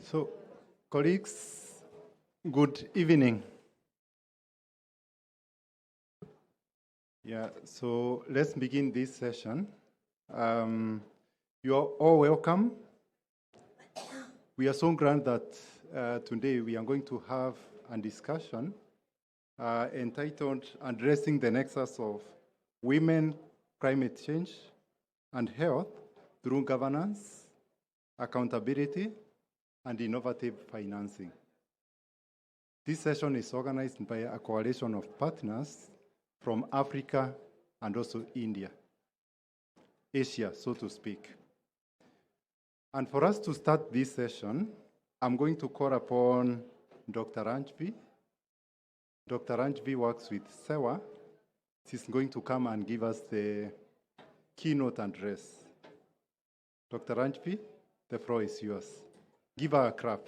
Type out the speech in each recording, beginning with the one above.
So, colleagues, good evening. Yeah, so let's begin this session. You are all welcome. We are so glad that today we are going to have a discussion entitled Addressing the Nexus of Women, Climate Change, and Health through Governance, Accountability, and Innovative Financing. This session is organized by a coalition of partners from Africa and also India, Asia, so to speak. And for us to start this session, I'm going to call upon Dr. Anjvi. Dr. Anjvi works with SEWA. She's going to come and give us the keynote address. Dr. Anjvi, the floor is yours. Give her a clap.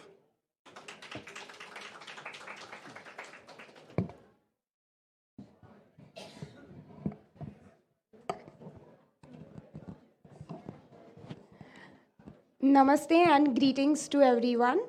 Namaste and greetings to everyone.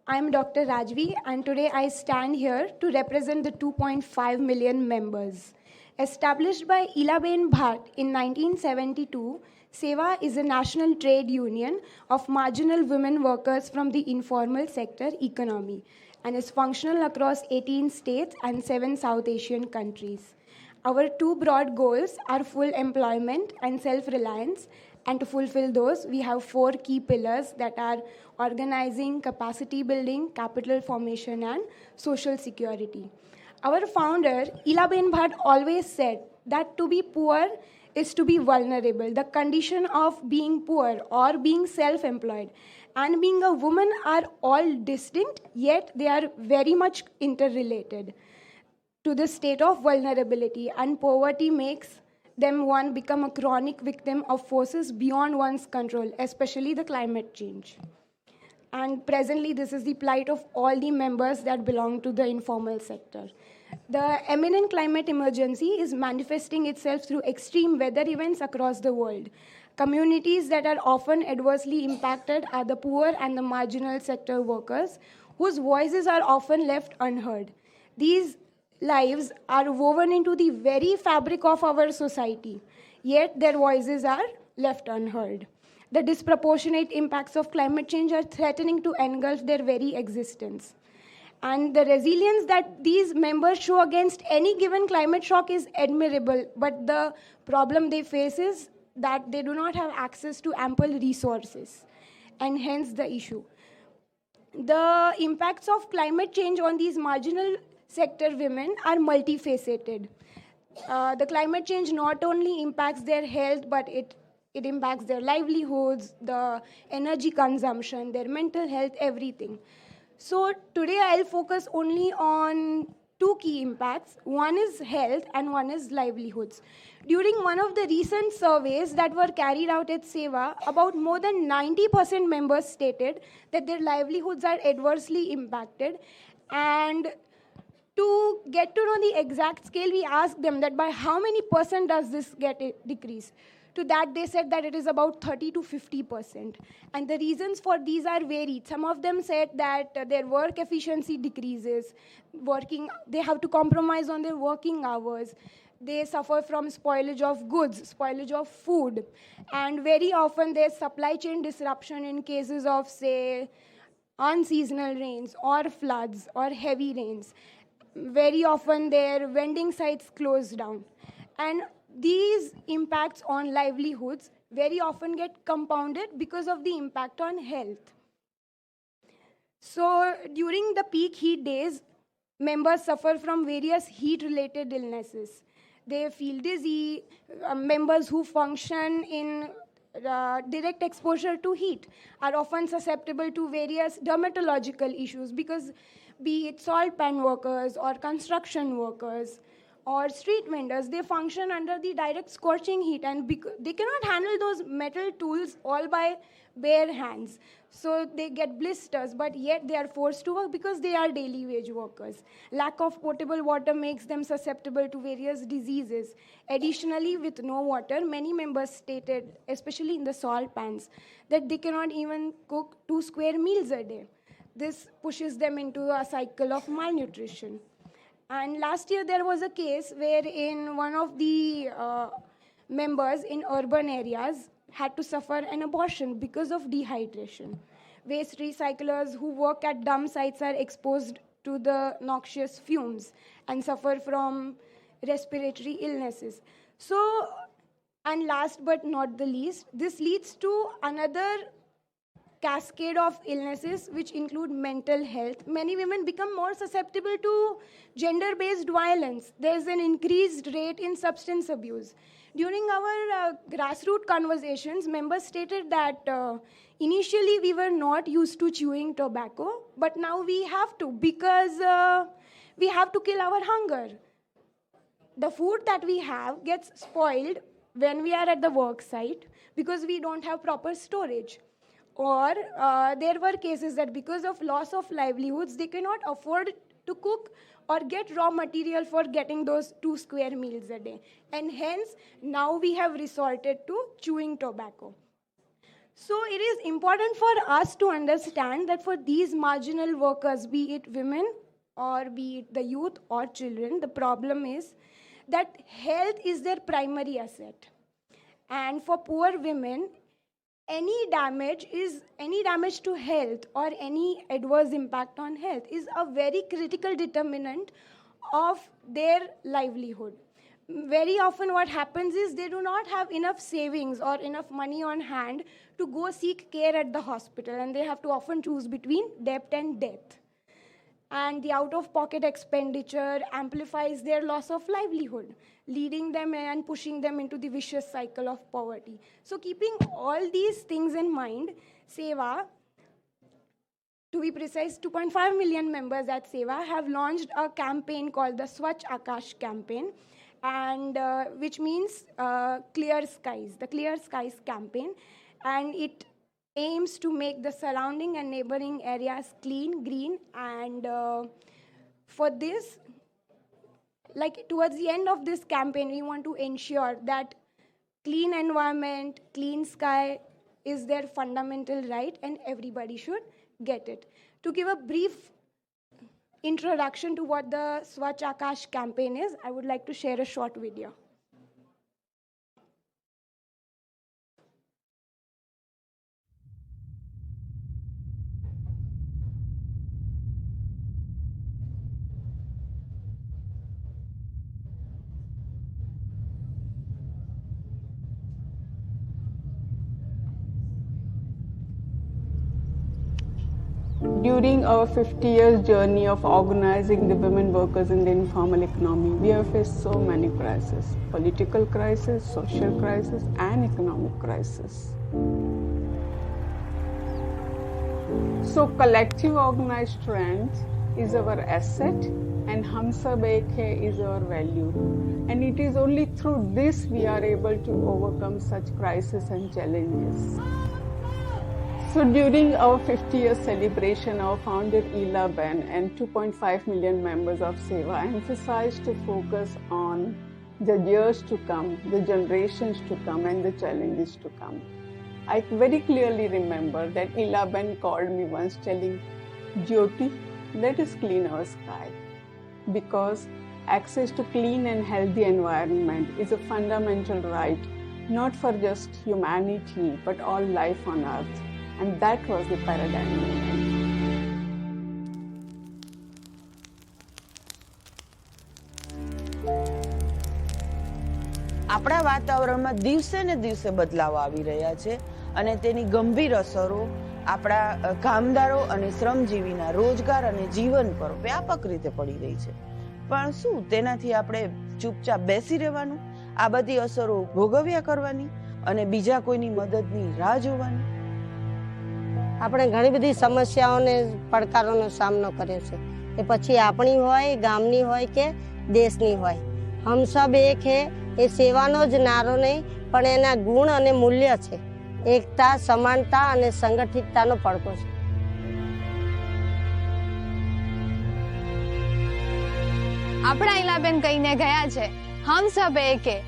I'm Dr. Rajvi and today I stand here to represent the 2.5 million members. Established by Ilaben Bhatt in 1972, SEWA is a national trade union of marginal women workers from the informal sector economy and is functional across 18 states and 7 South Asian countries. Our two broad goals are full employment and self-reliance, and to fulfill those, we have 4 key pillars that are organizing, capacity building, capital formation, and social security. Our founder, Ilaben Bhatt, always said that to be poor is to be vulnerable. The condition of being poor or being self-employed and being a woman are all distinct, yet they are very much interrelated to the state of vulnerability, and poverty makes them one become a chronic victim of forces beyond one's control, especially the climate change. And presently, this is the plight of all the members that belong to the informal sector. The imminent climate emergency is manifesting itself through extreme weather events across the world. Communities that are often adversely impacted are the poor and the marginal sector workers, whose voices are often left unheard. These lives are woven into the very fabric of our society, yet their voices are left unheard. The disproportionate impacts of climate change are threatening to engulf their very existence. And the resilience that these members show against any given climate shock is admirable, but the problem they face is that they do not have access to ample resources, and hence the issue. The impacts of climate change on these marginal sector women are multifaceted. The climate change not only impacts their health, but it impacts their livelihoods, the energy consumption, their mental health, everything. So today I'll focus only on 2 key impacts. One is health and one is livelihoods. During one of the recent surveys that were carried out at SEWA, about more than 90% members stated that their livelihoods are adversely impacted. And to get to know the exact scale, we asked them that by how many percent does this get decrease? To that, they said that it is about 30 to 50%. And the reasons for these are varied. Some of them said that their work efficiency decreases, they have to compromise on their working hours. They suffer from spoilage of goods, spoilage of food. And very often there's supply chain disruption in cases of, say, unseasonal rains or floods or heavy rains. Very often their vending sites close down. And these impacts on livelihoods very often get compounded because of the impact on health. So during the peak heat days, members suffer from various heat-related illnesses. They feel dizzy. Members who function in direct exposure to heat are often susceptible to various dermatological issues because be it salt pan workers or construction workers or street vendors, they function under the direct scorching heat and they cannot handle those metal tools all by bare hands. So they get blisters, but yet they are forced to work because they are daily wage workers. Lack of potable water makes them susceptible to various diseases. Additionally, with no water, many members stated, especially in the salt pans, that they cannot even cook 2 square meals a day. this pushes them into a cycle of malnutrition. And last year there was a case wherein one of the members in urban areas had to suffer an abortion because of dehydration. Waste recyclers who work at dump sites are exposed to the noxious fumes and suffer from respiratory illnesses. So, and last but not the least, this leads to another cascade of illnesses which include mental health. Many women become more susceptible to gender-based violence. There's an increased rate in substance abuse. During our grassroots conversations, members stated that initially we were not used to chewing tobacco, but now we have to because we have to kill our hunger. The food that we have gets spoiled when we are at the work site because we don't have proper storage. Or there were cases that because of loss of livelihoods, they cannot afford to cook or get raw material for getting those 2 square meals a day. And hence, now we have resorted to chewing tobacco. So it is important for us to understand that for these marginal workers, be it women or be it the youth or children, the problem is that health is their primary asset. And for poor women, any damage to health or any adverse impact on health is a very critical determinant of their livelihood. Very often what happens is they do not have enough savings or enough money on hand to go seek care at the hospital, and they have to often choose between debt and death. And the out-of-pocket expenditure amplifies their loss of livelihood, leading them and pushing them into the vicious cycle of poverty. So keeping all these things in mind, Seva, to be precise, 2.5 million members at Seva have launched a campaign called the Swachh Akash campaign, and which means clear skies, the Clear Skies campaign, and it aims to make the surrounding and neighboring areas clean, green, and for this, like towards the end of this campaign, we want to ensure that clean environment, clean sky is their fundamental right and everybody should get it. To give a brief introduction to what the Swachh Akash campaign is, I would like to share a short video. During our 50 years journey of organizing the women workers in the informal economy, we have faced so many crises: political crisis, social crisis, and economic crisis. So collective organized strength is our asset, and Hum Sab Ek Hai is our value. And it is only through this we are able to overcome such crises and challenges. So during our 50-year celebration, our founder Ila Ben and 2.5 million members of Seva emphasized to focus on the years to come, the generations to come, and the challenges to come. I very clearly remember that Ila Ben called me once telling, "Jyoti, let us clean our sky," because access to clean and healthy environment is a fundamental right, not for just humanity, but all life on earth. And that was the paradigm movement. આપણા વાતાવરણમાં દિવસે ને દિવસે બદલાવ આવી રહ્યા છે અને તેની ગંભીર અસરો આપણા કામદારો અને શ્રમજીવીના રોજગાર અને જીવન પર વ્યાપક રીતે પડી રહી છે. પણ શું તેનાથી આપણે ચૂપચાપ બેસી રહેવાનું, આ બધી અસરો ભોગવ્યા કરવાની અને બીજા કોઈની મદદની રાહ જોવાની? આપણે ઘણી બધી સમસ્યાઓને પડકારોનો સામનો કર્યો છે, એ પછી આપણી હોય, ગામની હોય કે દેશની હોય. હમ સબ એક હે એ સેવાનો જ નારો નહીં, પણ એના ગુણ અને મૂલ્ય છે. એકતા, સમાનતા અને સંગઠિતતાનો પડકો છે. આપણા ઇલાબેન કહીને ગયા છે, હમ સબ એક હે.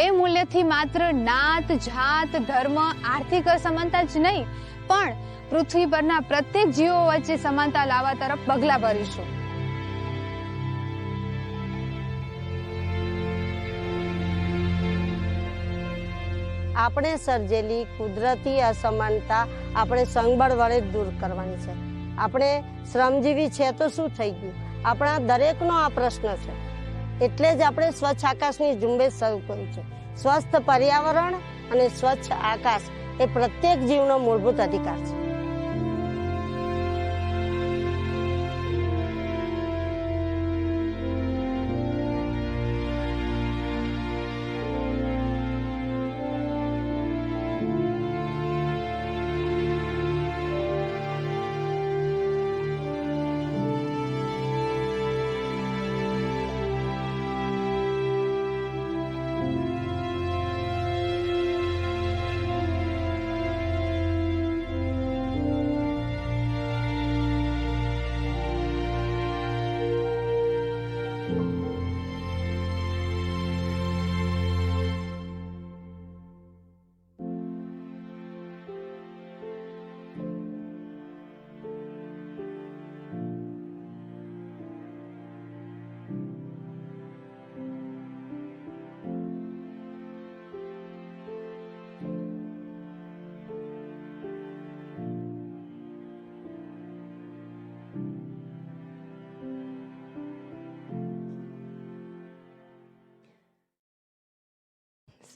એ મૂલ્યથી માત્ર નાત, જાત, ધર્મ, આર્થિક અસમાનતા જ નહીં, પણ પૃથ્વી પરના પ્રત્યેક જીવો વચ્ચે સમાનતા લાવવા તરફ પગલાં ભરીશું. આપણે સર્જેલી કુદરતી અસમાનતા આપણે સંબળ વડે જ દૂર કરવાની છે. આપણે શ્રમજીવી છે તો શું થઈ ગયું? આપણા દરેકનો આ પ્રશ્ન છે. એટલે જ આપણે સ્વચ્છ આકાશની ઝુંબેશ શરૂ કરી છે. સ્વસ્થ પર્યાવરણ અને સ્વચ્છ આકાશ એ પ્રત્યેક જીવનો મૂળભૂત અધિકાર છે.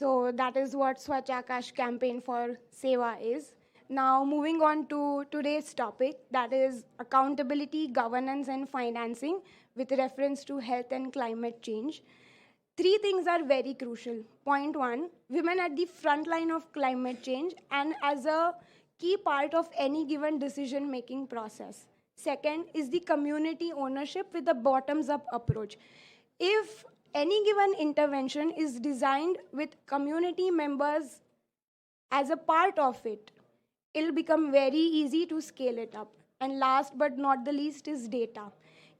So that is what Swachh Akash campaign for Seva is. Now moving on to today's topic, that is accountability, governance and financing with reference to health and climate change. Three things are very crucial. Point one, women at the front line of climate change and as a key part of any given decision-making process. Second is the community ownership with a bottoms-up approach. If any given intervention is designed with community members as a part of it, it'll become very easy to scale it up. And last but not the least is data.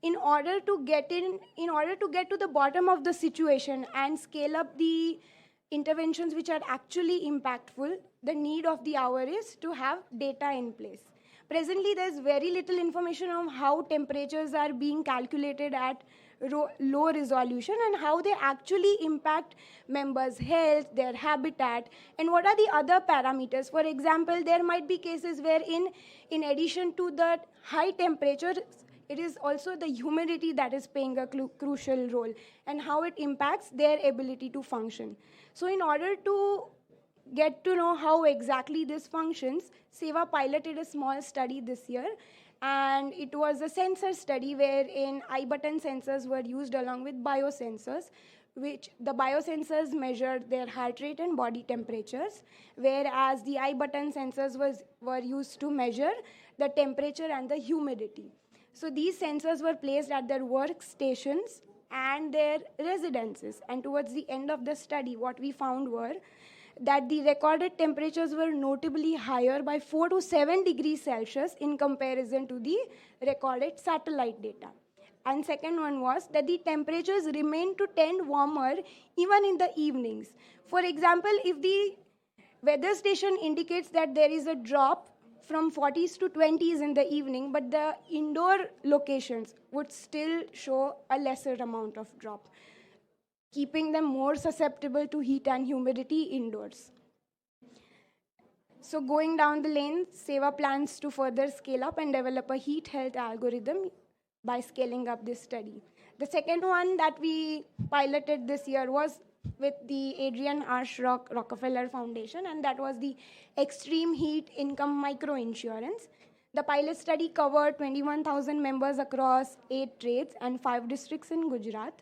In order to get to the bottom of the situation and scale up the interventions which are actually impactful, the need of the hour is to have data in place. Presently, there's very little information on how temperatures are being calculated at low resolution and how they actually impact members' health, their habitat, and what are the other parameters. For example, there might be cases where in addition to the high temperature, it is also the humidity that is playing a crucial role and how it impacts their ability to function. So in order to get to know how exactly this functions, Seva piloted a small study this year, and it was a sensor study wherein eye button sensors were used along with biosensors, which the biosensors measured their heart rate and body temperatures, whereas the eye button sensors were used to measure the temperature and the humidity. So these sensors were placed at their workstations and their residences. And towards the end of the study, what we found were that the recorded temperatures were notably higher by 4 to 7 degrees Celsius in comparison to the recorded satellite data. And second one was that the temperatures remained to tend warmer even in the evenings. For example, if the weather station indicates that there is a drop from 40s to 20s in the evening, but the indoor locations would still show a lesser amount of drop, keeping them more susceptible to heat and humidity indoors. So going down the lane, Seva plans to further scale up and develop a heat health algorithm by scaling up this study. The second one that we piloted this year was with the Adrian Arsh Rockefeller Foundation, and that was the Extreme Heat Income Microinsurance. The pilot study covered 21,000 members across 8 trades and 5 districts in Gujarat.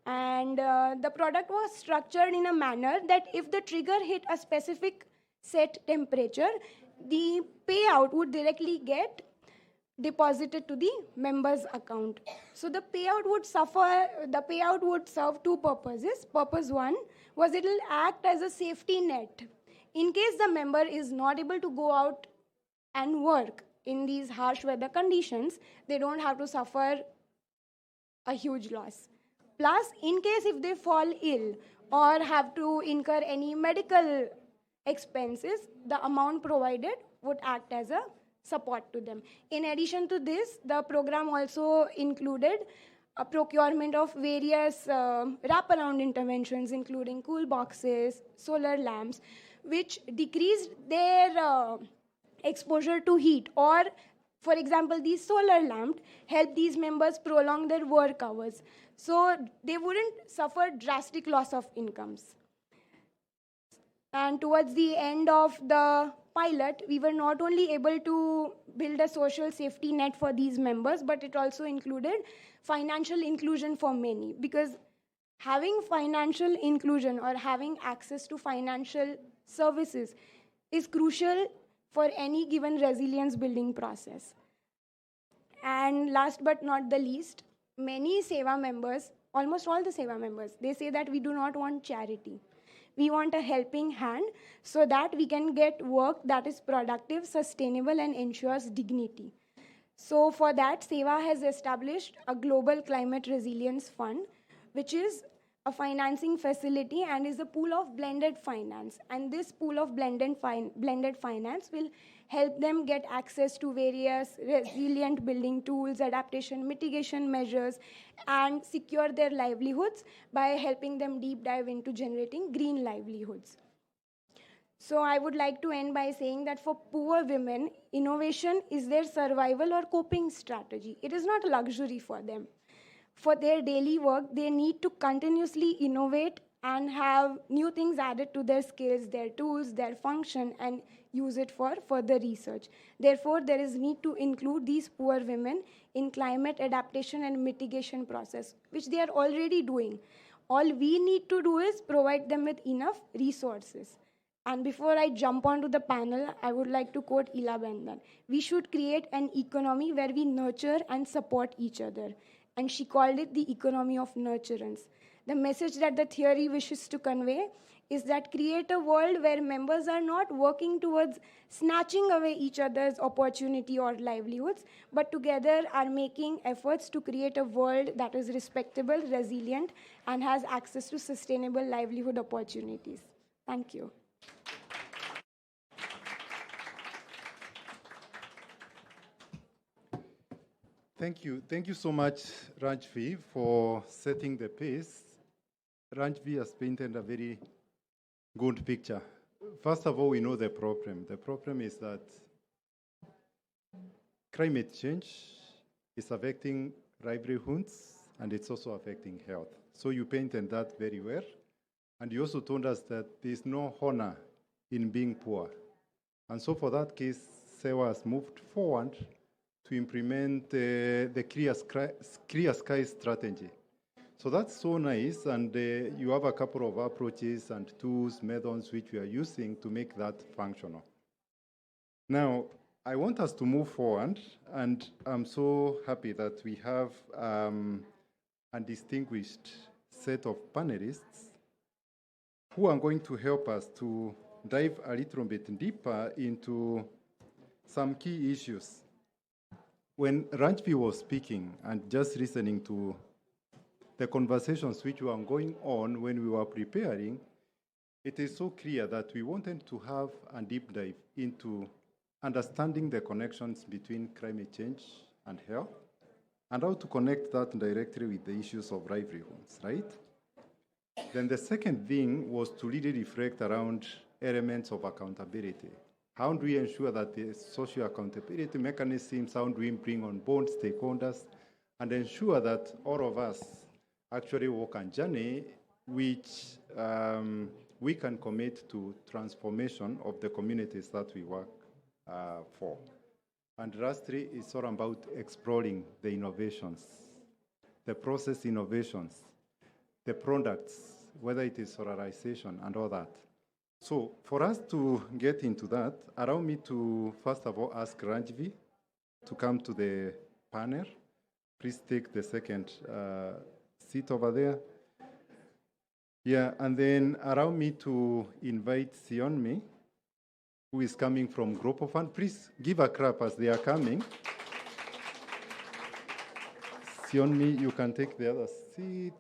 And the product was structured in a manner that if the trigger hit a specific set temperature, the payout would directly get deposited to the member's account. So the payout would serve two purposes. Purpose one was it will act as a safety net. In case the member is not able to go out and work in these harsh weather conditions, they don't have to suffer a huge loss. Plus, in case if they fall ill or have to incur any medical expenses, the amount provided would act as a support to them. In addition to this, the program also included a procurement of various wraparound interventions, including cool boxes, solar lamps, which decreased their exposure to heat. Or, for example, these solar lamps help these members prolong their work hours, so they wouldn't suffer drastic loss of incomes. And towards the end of the pilot, we were not only able to build a social safety net for these members, but it also included financial inclusion for many. Because having financial inclusion or having access to financial services is crucial for any given resilience building process. And last but not the least, many Seva members, almost all the Seva members, they say that we do not want charity. We want a helping hand so that we can get work that is productive, sustainable, and ensures dignity. So for that, Seva has established a global climate resilience fund, which is a financing facility and is a pool of blended finance. And this pool of blended finance will help them get access to various resilient building tools, adaptation mitigation measures, and secure their livelihoods by helping them deep dive into generating green livelihoods. So I would like to end by saying that for poor women, innovation is their survival or coping strategy. It is not a luxury for them. For their daily work, they need to continuously innovate and have new things added to their skills, their tools, their function, and use it for further research. Therefore, there is need to include these poor women in climate adaptation and mitigation process, which they are already doing. All we need to do is provide them with enough resources. And before I jump onto the panel, I would like to quote Ila Bendan. We should create an economy where we nurture and support each other. And she called it the economy of nurturance. The message that the theory wishes to convey is that create a world where members are not working towards snatching away each other's opportunity or livelihoods, but together are making efforts to create a world that is respectable, resilient, and has access to sustainable livelihood opportunities. Thank you. Thank you. Thank you so much, Rajvi, for setting the pace. Rajvi has painted a very good picture. First of all, we know the problem. The problem is that climate change is affecting livelihoods and it's also affecting health. So you painted that very well. And you also told us that there's no honor in being poor. And so for that case, SEWA has moved forward to implement the clear sky strategy. So that's so nice, and you have a couple of approaches and tools, methods which we are using to make that functional. Now, I want us to move forward, and I'm so happy that we have a distinguished set of panelists who are going to help us to dive a little bit deeper into some key issues. When Rajvi was speaking and just listening to the conversations which were going on when we were preparing, it is so clear that we wanted to have a deep dive into understanding the connections between climate change and health and how to connect that directly with the issues of livelihoods, right? Then the second thing was to really reflect around elements of accountability. How do we ensure that the social accountability mechanisms, how do we bring on board stakeholders and ensure that all of us actually walk a journey which we can commit to transformation of the communities that we work for. And lastly, it's all about exploring the innovations, the process innovations, the products, whether it is solarization and all that. So for us to get into that, allow me to first of all ask Rajvi to come to the panel. Please take the second seat over there. Yeah, and then allow me to invite Sionmi, who is coming from Group of Fund. Please give a clap as they are coming. Sionmi, you can take the other seat.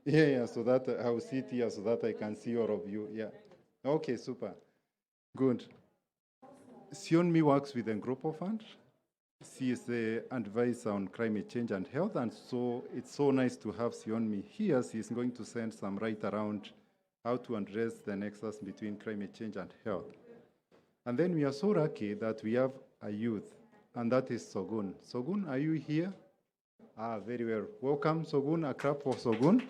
Yeah, so that I'll sit here so that I can see all of you. Yeah. Okay, super. Good. Sionmi works with Engropo Fund. She is the advisor on climate change and health, and so it's so nice to have Sionmi here. She's going to send some right around how to address the nexus between climate change and health. And then we are so lucky that we have a youth, and that is Sogun. Sogun, are you here? Ah, very well. Welcome, Sogun. A clap for Sogun.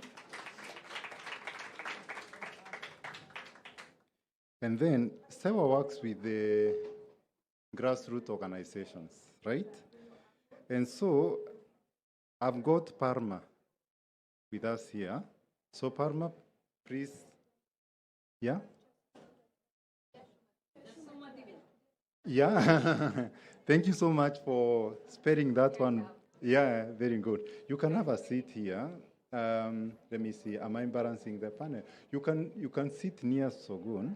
And then Sewa works with the grassroots organizations, right? And so I've got Parma with us here. So Parma, please. Yeah? Yeah. Thank you so much for spelling that one. Yeah, very good. You can have a seat here. Let me see. Am I balancing the panel? You can sit near Sogun.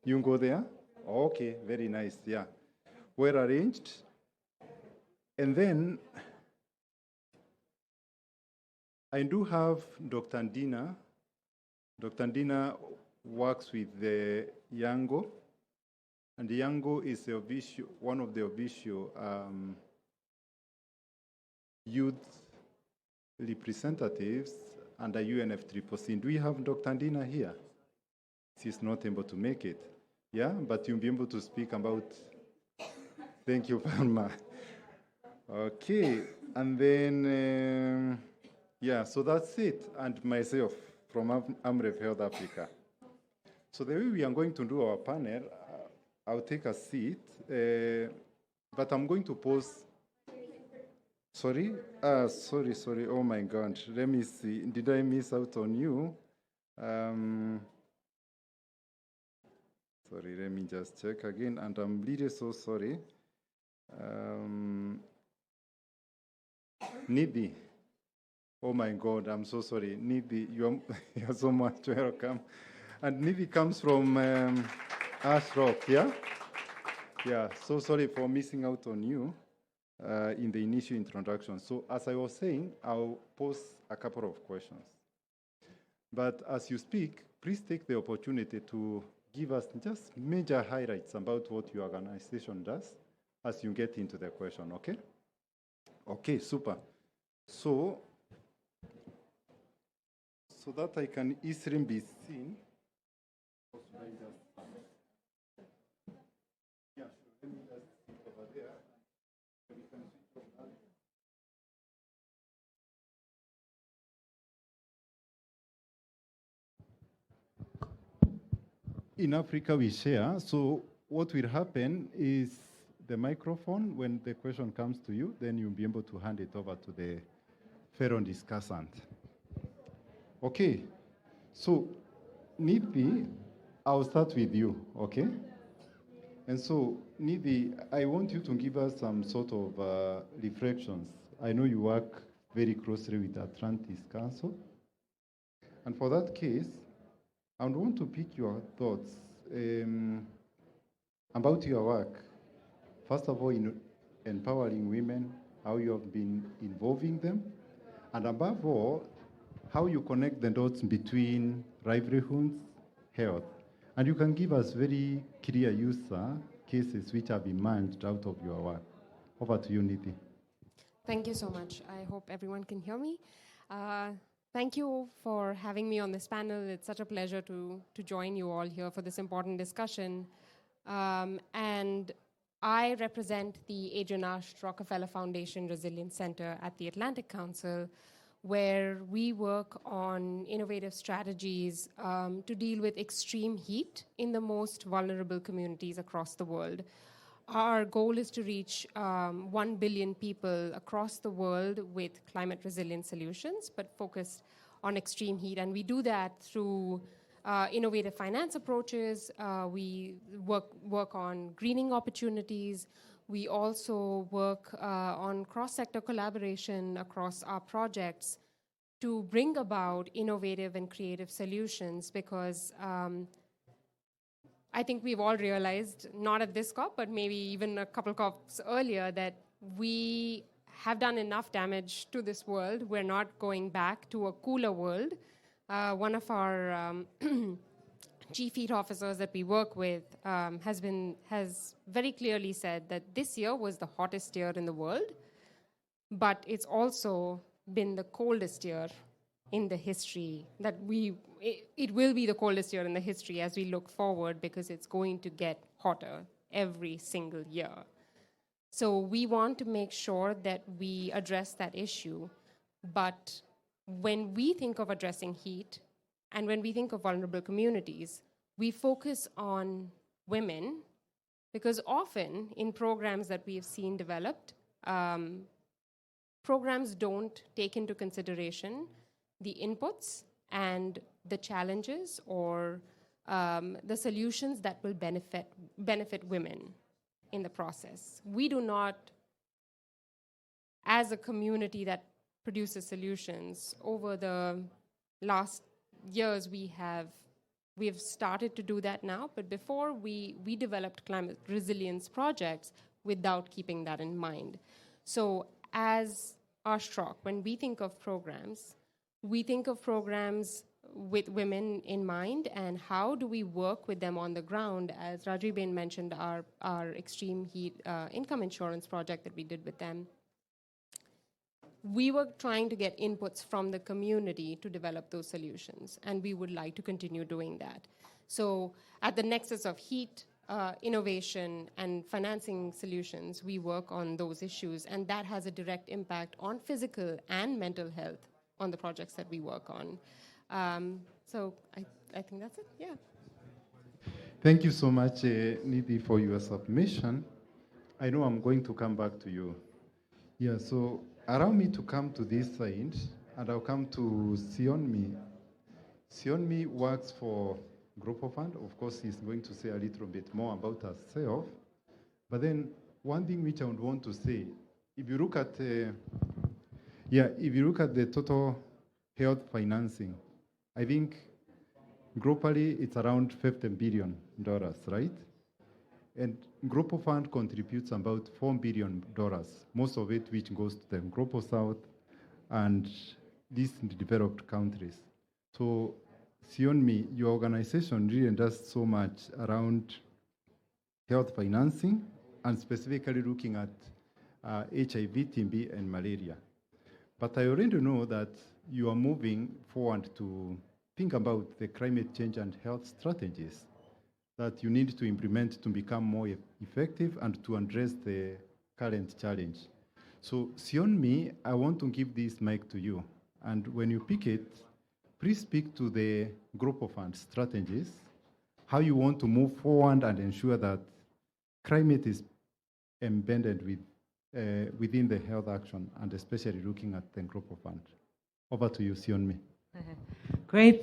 You can go there? Okay, very nice. Yeah. Well arranged. And then I do have Dr. Ndina. Dr. Ndina works with the Yango. And the Yango is the official, one of the official youth representatives under UNFCCC. Do we have Dr. Ndina here? She's not able to make it. Yeah, but you'll be able to speak about. Thank you, Palma. Okay, and then, yeah, so that's it. And myself from AMREF Health Africa. So the way we are going to do our panel, I'll take a seat, but I'm going to pause. Sorry? Sorry. Oh my God. Let me see. Did I miss out on you? Sorry, let me just check again. And I'm really so sorry. Nidhi. Oh my God, I'm so sorry. Nidhi, you're so much welcome. And Nidhi comes from Ash Rock, yeah? Yeah, so sorry for missing out on you in the initial introduction. So as I was saying, I'll pose a couple of questions. But as you speak, please take the opportunity to give us just major highlights about what your organization does as you get into the question, okay? Okay, super. So that I can easily be seen. Yeah, sure. Let me just sit over there. We can switch over. In Africa, we share. So what will happen is the microphone, when the question comes to you, then you'll be able to hand it over to the fellow discussant. Okay. So, Nidhi, I'll start with you, okay? And so, Nidhi, I want you to give us some sort of reflections. I know you work very closely with Atlantis Council. And for that case, I want to pick your thoughts about your work. First of all, in empowering women, how you have been involving them, and above all, how you connect the dots between livelihoods, health. And you can give us very clear use cases which have emerged out of your work. Over to you, Nidhi. Thank you so much. I hope everyone can hear me. Thank you for having me on this panel. It's such a pleasure to join you all here for this important discussion. And I represent the Adrian Ash Rockefeller Foundation Resilience Center at the Atlantic Council, where we work on innovative strategies to deal with extreme heat in the most vulnerable communities across the world. Our goal is to reach 1 billion people across the world with climate resilient solutions, but focused on extreme heat. And we do that through innovative finance approaches. We work on greening opportunities. We also work on cross-sector collaboration across our projects to bring about innovative and creative solutions, because I think we've all realized, not at this COP, but maybe even a couple COPs earlier, that we have done enough damage to this world. We're not going back to a cooler world. One of our chief heat officers that we work with has very clearly said that this year was the hottest year in the world, but it's also been the coldest year in the history it will be the coldest year in the history as we look forward, because it's going to get hotter every single year. So we want to make sure that we address that issue. But when we think of addressing heat and when we think of vulnerable communities, we focus on women, because often in programs that we have seen developed, programs don't take into consideration the inputs and the challenges or the solutions that will benefit women in the process. We do not, as a community that produces solutions, over the last years we have started to do that now, but before we developed climate resilience projects without keeping that in mind. So as Ashtrock, when we think of programs, we think of programs with women in mind, and how do we work with them on the ground? As Rajvi mentioned, our extreme heat income insurance project that we did with them, we were trying to get inputs from the community to develop those solutions, and we would like to continue doing that. So at the nexus of heat, innovation, and financing solutions, we work on those issues, and that has a direct impact on physical and mental health on the projects that we work on. So I think that's it, yeah. Thank you so much, Nidhi, for your submission. I know I'm going to come back to you. Yeah, so allow me to come to this side, and I'll come to Sionmi. Sionmi works for Global Fund. Of course, he's going to say a little bit more about herself. But then one thing which I would want to say, if you look at, if you look at the total health financing, I think globally it's around $50 billion, right? And Global Fund contributes about $4 billion, most of it which goes to the Global South and these developed countries. So, Sionmi, your organization really does so much around health financing and specifically looking at HIV, TB, and malaria. But I already know that you are moving forward to think about the climate change and health strategies that you need to implement to become more effective and to address the current challenge. So, Sionmi, I want to give this mic to you. And when you pick it, please speak to the Global Fund strategies, how you want to move forward and ensure that climate is embedded within the health action, and especially looking at the Global Fund. Over to you, Sionmi. Great,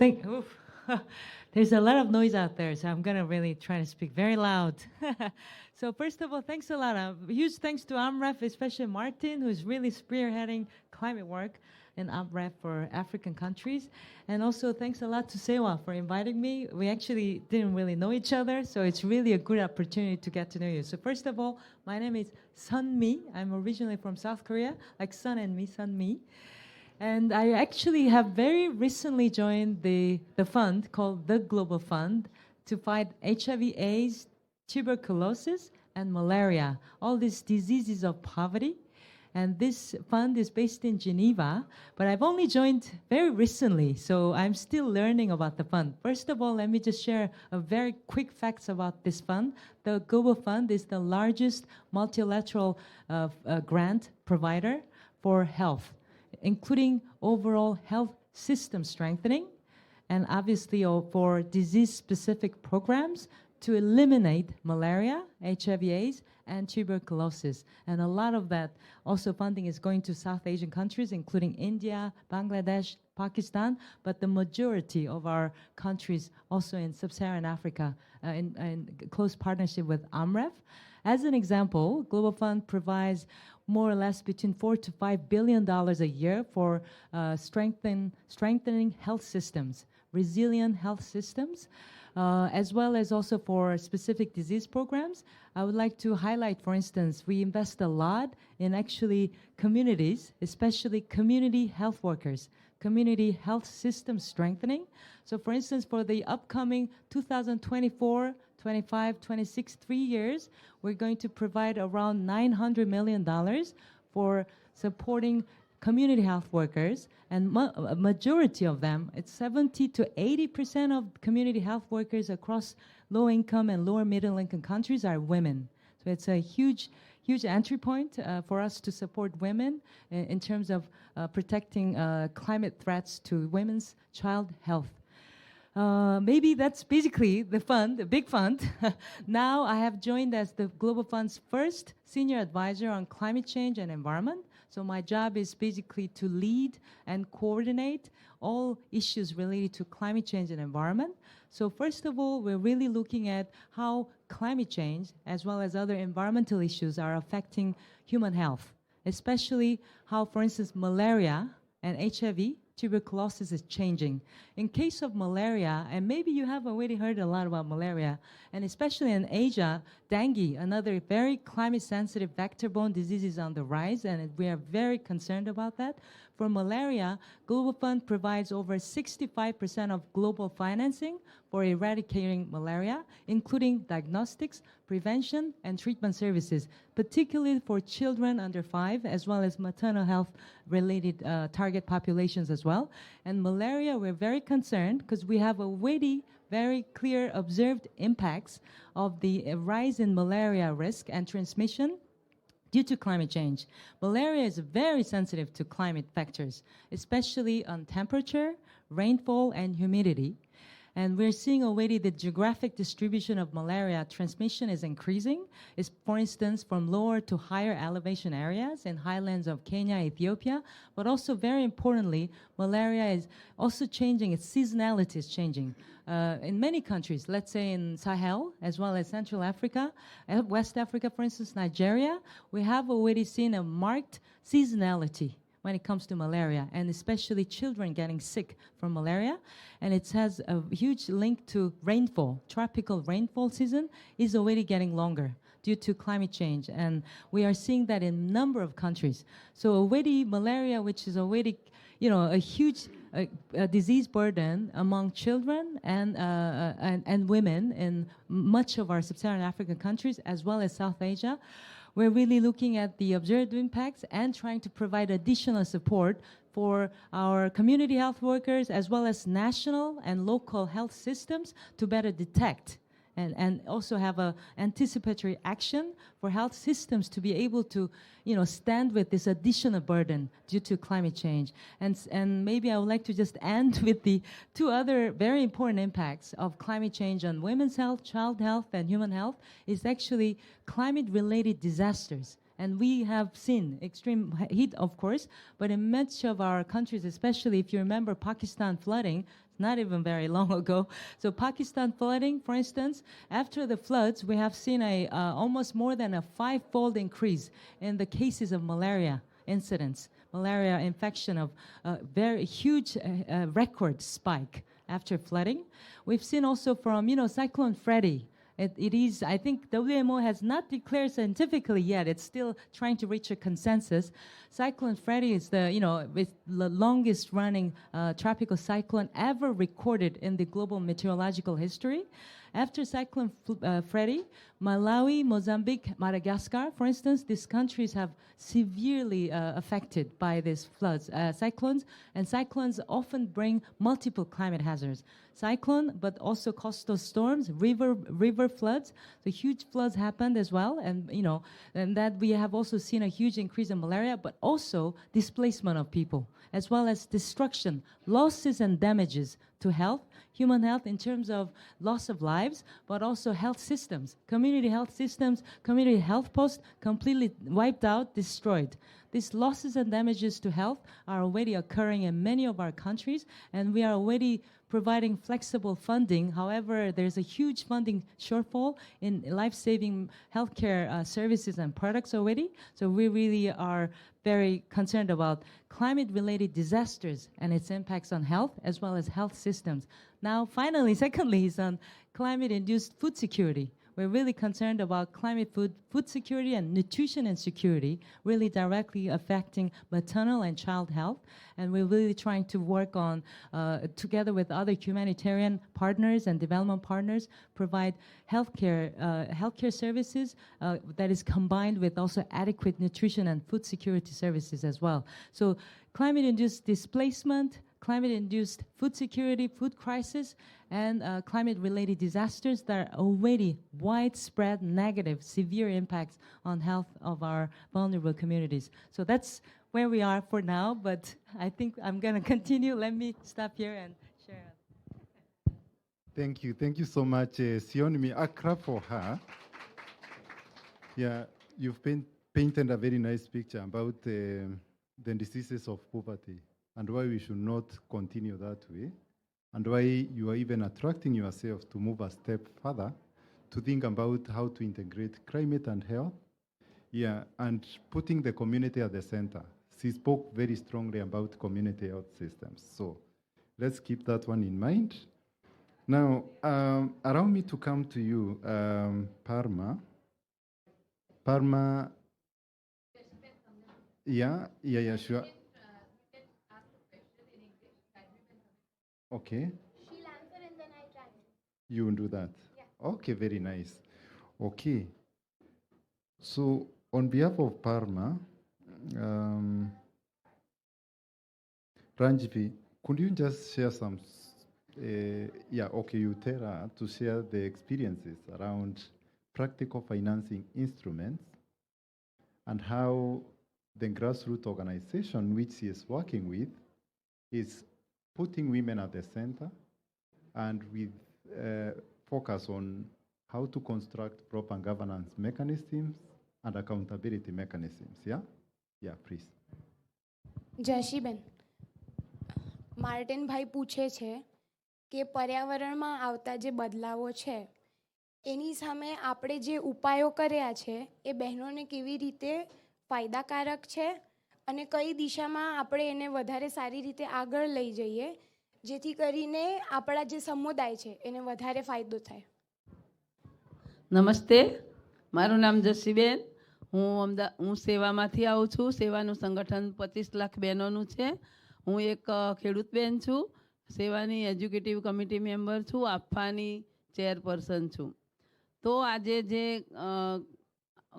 there's a lot of noise out there, so I'm going to really try to speak very loud. So first of all, thanks a lot. Huge thanks to AMREF, especially Martin, who's really spearheading climate work in AMREF for African countries. And also thanks a lot to Sewa for inviting me. We actually didn't really know each other, so it's really a good opportunity to get to know you. So first of all, my name is Sunmi. I'm originally from South Korea, like Sun and me, Sunmi. And I actually have very recently joined the fund called the Global Fund to fight HIV/AIDS, tuberculosis, and malaria, all these diseases of poverty. And this fund is based in Geneva, but I've only joined very recently, so I'm still learning about the fund. First of all, let me just share a very quick facts about this fund. The Global Fund is the largest multilateral grant provider for health, including overall health system strengthening, and obviously for disease-specific programs to eliminate malaria, HIV/AIDS, and tuberculosis. And a lot of that also funding is going to South Asian countries, including India, Bangladesh, Pakistan, but the majority of our countries also in Sub-Saharan Africa in close partnership with AMREF. As an example, Global Fund provides more or less between $4 to $5 billion a year for strengthening health systems, resilient health systems, as well as also for specific disease programs. I would like to highlight, for instance, we invest a lot in actually communities, especially community health workers, community health system strengthening. So for instance, for the upcoming 2024, 25, 26, 3 years, we're going to provide around $900 million for supporting community health workers, and a majority of them, it's 70 to 80% of community health workers across low-income and lower-middle-income countries are women. So it's a huge entry point for us to support women in terms of protecting climate threats to women's child health. Maybe that's basically the fund, the big fund. Now I have joined as the Global Fund's first senior advisor on climate change and environment. So my job is basically to lead and coordinate all issues related to climate change and environment. So first of all, we're really looking at how climate change, as well as other environmental issues, are affecting human health, especially how, for instance, malaria and HIV, tuberculosis is changing. In case of malaria, and maybe you have already heard a lot about malaria, and especially in Asia, dengue, another very climate-sensitive vector-borne disease, is on the rise, and we are very concerned about that. For malaria, Global Fund provides over 65% of global financing for eradicating malaria, including diagnostics, prevention, and treatment services, particularly for children under 5, as well as maternal health-related target populations as well. And malaria, we're very concerned because we have already very clear observed impacts of the rise in malaria risk and transmission due to climate change. Malaria is very sensitive to climate factors, especially on temperature, rainfall, and humidity. And we're seeing already the geographic distribution of malaria transmission is increasing. It's, for instance, from lower to higher elevation areas in highlands of Kenya, Ethiopia. But also, very importantly, malaria is also changing. Its seasonality is changing. In many countries, let's say in Sahel, as well as Central Africa, West Africa, for instance, Nigeria, we have already seen a marked seasonality when it comes to malaria, and especially children getting sick from malaria. And it has a huge link to rainfall. Tropical rainfall season is already getting longer due to climate change, and we are seeing that in a number of countries. So already malaria, which is already, a huge disease burden among children and women in much of our sub-Saharan African countries, as well as South Asia, we're really looking at the observed impacts and trying to provide additional support for our community health workers, as well as national and local health systems, to better detect and also have a anticipatory action for health systems to be able to, stand with this additional burden due to climate change. And maybe I would like to just end with the 2 other very important impacts of climate change on women's health, child health, and human health is actually climate-related disasters. And we have seen extreme heat, of course, but in much of our countries, especially if you remember Pakistan flooding, not even very long ago. So Pakistan flooding, for instance, after the floods, we have seen almost more than a 5-fold increase in the cases of malaria incidents, malaria infection of very huge record spike after flooding. We've seen also from, Cyclone Freddy. It is, I think WMO has not declared scientifically yet. It's still trying to reach a consensus. Cyclone Freddy is the longest running tropical cyclone ever recorded in the global meteorological history. After Cyclone Freddy, Malawi, Mozambique, Madagascar, for instance, these countries have severely affected by these floods, cyclones, and cyclones often bring multiple climate hazards. Cyclone, but also coastal storms, river floods. So huge floods happened as well, and and that we have also seen a huge increase in malaria, but also displacement of people, as well as destruction, losses and damages to health, human health in terms of loss of lives, but also health systems, community health posts completely wiped out, destroyed. These losses and damages to health are already occurring in many of our countries, and we are already providing flexible funding. However, there's a huge funding shortfall in life-saving healthcare services and products already. So we really are very concerned about climate-related disasters and its impacts on health, as well as health systems. Now, finally, secondly, is on climate-induced food security. we're really concerned about climate food security and nutrition and security, really directly affecting maternal and child health. And we're really trying to work on, together with other humanitarian partners and development partners, provide healthcare services that is combined with also adequate nutrition and food security services as well. So climate-induced displacement, climate-induced food security, food crisis, and climate-related disasters that are already widespread, negative, severe impacts on health of our vulnerable communities. So that's where we are for now, but I think I'm going to continue. Let me stop here and share. Thank you so much, Sion. Me a clap for her. Yeah, you've painted a very nice picture about the diseases of poverty and why we should not continue that way, and why you are even attracting yourself to move a step further to think about how to integrate climate and health, and putting the community at the center. She spoke very strongly about community health systems, so let's keep that one in mind. Now, allow me to come to you, Parma. Parma, yeah, sure. Okay. She'll answer and then I translate. You will do that? Yeah. Okay, very nice. Okay. So, on behalf of Parma, Ranjvi, could you just share some, you tell her to share the experiences around practical financing instruments and how the grassroots organization which she is working with is putting women at the center and with focus on how to construct proper governance mechanisms and accountability mechanisms. Yeah, please. જશીબેન, માર્ટિનભાઈ પૂછે છે કે પર્યાવરણમાં આવતા જે બદલાવો છે એની સામે આપણે જે ઉપાયો કર્યા છે એ બહેનોને કેવી રીતે ફાયદાકારક છે અને કઈ દિશામાં આપણે એને વધારે સારી રીતે આગળ લઈ જઈએ જેથી કરીને આપણા જે સમુદાય છે એને વધારે ફાયદો થાય. નમસ્તે, મારું નામ જસીબેન. હું સેવામાંથી આવું છું. સેવાનું સંગઠન 25 લાખ બહેનોનું છે. હું એક ખેડૂત બેન છું. સેવાની એજ્યુકેટિવ કમિટી મેમ્બર છું. આફાની ચેરપર્સન છું. તો આજે જે